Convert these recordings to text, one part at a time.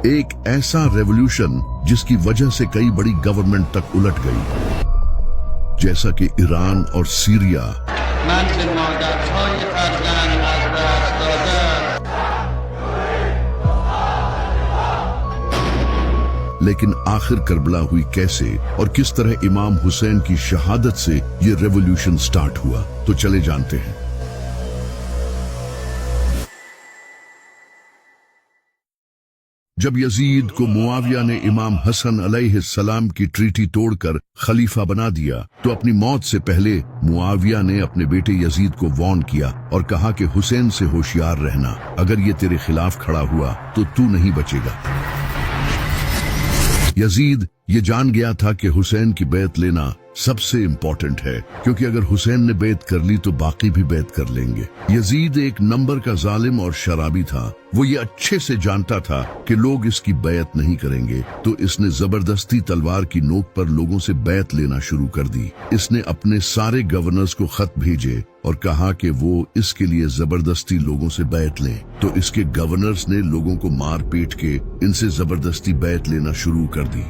एक ऐसा रेवोल्यूशन जिसकी वजह से कई बड़ी गवर्नमेंट तक उलट गई, जैसा कि ईरान और सीरिया। लेकिन आखिर करबला हुई कैसे और किस तरह इमाम हुसैन की शहादत से ये रेवोल्यूशन स्टार्ट हुआ, तो चले जानते हैं। जब यजीद को मुआविया ने इमाम हसन अलैहिस्सलाम की ट्रीटी तोड़कर खलीफा बना दिया, तो अपनी मौत से पहले मुआविया ने अपने बेटे यजीद को वार्न किया और कहा कि हुसैन से होशियार रहना, अगर ये तेरे खिलाफ खड़ा हुआ तो तू नहीं बचेगा। यजीद ये जान गया था कि हुसैन की बैत लेना सबसे इम्पोर्टेंट है, क्योंकि अगर हुसैन ने बैत कर ली तो बाकी भी बैत कर लेंगे। यजीद एक नंबर का जालिम और शराबी था। वो ये अच्छे से जानता था कि लोग इसकी बैत नहीं करेंगे, तो इसने जबरदस्ती तलवार की नोक पर लोगों से बैत लेना शुरू कर दी। इसने अपने सारे गवर्नर्स को खत भेजे और कहा कि वो इसके लिए जबरदस्ती लोगों से बैत लें, तो इसके गवर्नर्स ने लोगों को मार पीट के इनसे जबरदस्ती बैत लेना शुरू कर दी।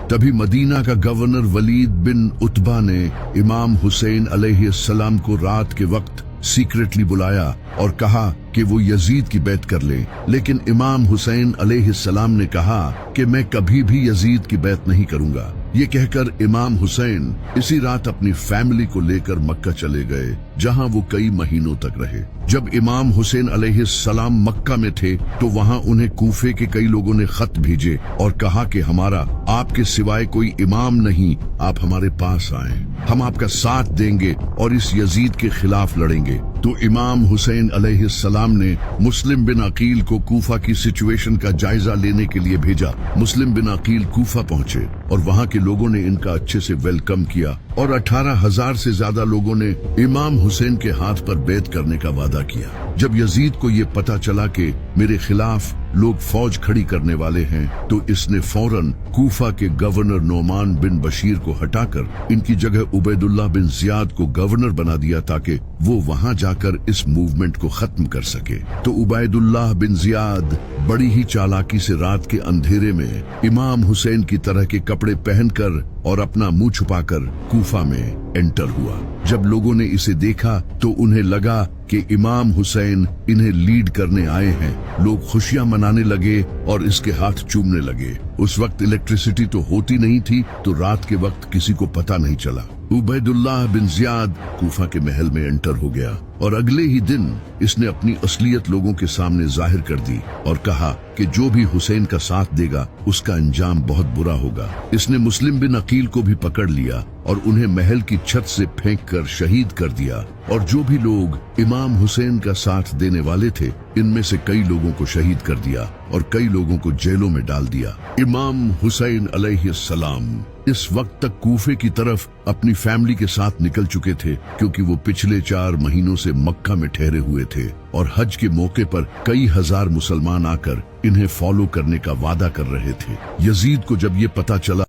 तभी मदीना का गवर्नर वलीद बिन उतबा ने इमाम हुसैन अलैहिस्सलाम को रात के वक्त सीक्रेटली बुलाया और कहा कि वो यजीद की बैत कर ले। लेकिन इमाम हुसैन अलैहिस्सलाम ने कहा कि मैं कभी भी यजीद की बैत नहीं करूंगा। ये कहकर इमाम हुसैन इसी रात अपनी फैमिली को लेकर मक्का चले गए, जहां वो कई महीनों तक रहे। जब इमाम हुसैन अलैहिस्सलाम मक्का में थे तो वहां उन्हें कूफे के कई लोगों ने खत भेजे और कहा कि हमारा आपके सिवाय कोई इमाम नहीं, आप हमारे पास आए, हम आपका साथ देंगे और इस यजीद के खिलाफ लड़ेंगे। तो इमाम हुसैन अलैहिस्सलाम ने मुस्लिम बिन अकील को कूफा की सिचुएशन का जायजा लेने के लिए भेजा। मुस्लिम बिन अकील कूफा पहुंचे और वहां के लोगों ने इनका अच्छे से वेलकम किया और 18,000 से ज्यादा लोगों ने इमाम हुसैन के हाथ पर बैत करने का वादा किया। जब यजीद को ये पता चला कि मेरे खिलाफ लोग फौज खड़ी करने वाले हैं, तो इसने फौरन कूफा के गवर्नर नोमान बिन बशीर को हटाकर इनकी जगह उबैदुल्लाह बिन जियाद को गवर्नर बना दिया, ताकि वो वहां जाकर इस मूवमेंट को खत्म कर सके। तो उबैदुल्लाह बिन जियाद बड़ी ही चालाकी से रात के अंधेरे में इमाम हुसैन की तरह के कपड़े पहनकर और अपना मुंह छुपाकर कूफा में एंटर हुआ। जब लोगों ने इसे देखा तो उन्हें लगा कि इमाम हुसैन इन्हें लीड करने आए हैं। लोग खुशियां मनाने लगे और इसके हाथ चूमने लगे। उस वक्त इलेक्ट्रिसिटी तो होती नहीं थी, तो रात के वक्त किसी को पता नहीं चला। उबैदुल्लाह बिन जियाद कूफा के महल में एंटर हो गया और अगले ही दिन इसने अपनी असलियत लोगों के सामने जाहिर कर दी और कहा कि जो भी हुसैन का साथ देगा उसका अंजाम बहुत बुरा होगा। इसने मुस्लिम बिन अकील को भी पकड़ लिया और उन्हें महल की छत से फेंककर शहीद कर दिया। और जो भी लोग इमाम हुसैन का साथ देने वाले थे, इनमें से कई लोगों को शहीद कर दिया और कई लोगों को जेलों में डाल दिया। इमाम हुसैन अलैहिस्सलाम इस वक्त तक कूफे की तरफ अपनी फैमिली के साथ निकल चुके थे, क्योंकि वो पिछले 4 महीनों से मक्का में ठहरे हुए थे और हज के मौके पर कई हजार मुसलमान आकर इन्हें फॉलो करने का वादा कर रहे थे। यजीद को जब ये पता चला